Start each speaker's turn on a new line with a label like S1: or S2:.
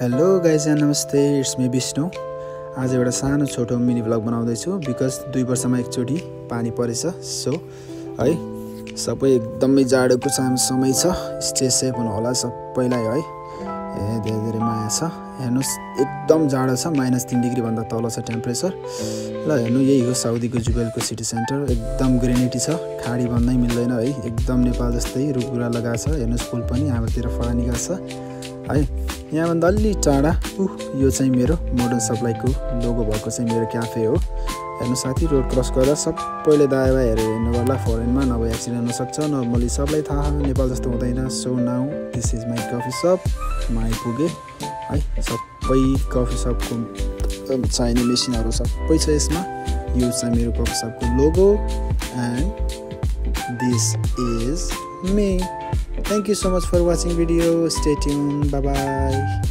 S1: Hello guys and नमस्ते, it's me Vishnu. आज एउटा सानो छोटो मिनी भ्लग बनाउँदैछु बिकज 2 वर्षमा एकचोटि पानी परेछ। सो है सबै एकदमै जाडोको समय छ। स्टे सेफ हुनु होला सबैलाई है। धेरै धेरै माया छ। हेर्नुस् एकदम जाडो छ, -3 डिग्री भन्दा तल छ टेम्परेचर। ल हेर्नु यही हो साउदीको जुबेलको सिटी सेन्टर। एकदम ग्रिनिटी छ, खाडी भन्नै मिल्दैन है। एकदम नेपाल जस्तै रुखरुखा लगाएको छ। हेर्नुस् पुल पनि हाम्रोतिर फरा निकाल्छ है। यहाँभन्दा अलि टाढा यो चाहिँ मेरो मोडर्न सप्लाईको लोगो भएको चाहिँ मेरो क्याफे हो। हेर्नु साथी, रोड क्रस गर्दा सबैले दायाँ बायाँ हेरेर हिँड्नु गर्ला। फरेनमा नभए एक्सिडेन्ट हुनसक्छ। नर्मली सबलाई थाहा, नेपाल जस्तो हुँदैन। So now this is my coffee shop. म आइपुगेँ है। सबै कफी सपको चाहिने मेसिनहरू सबै छ यसमा। यो चाहिँ मेरो कफी सपको logo and this is me. Thank you so much for watching video. Stay tuned. Bye bye.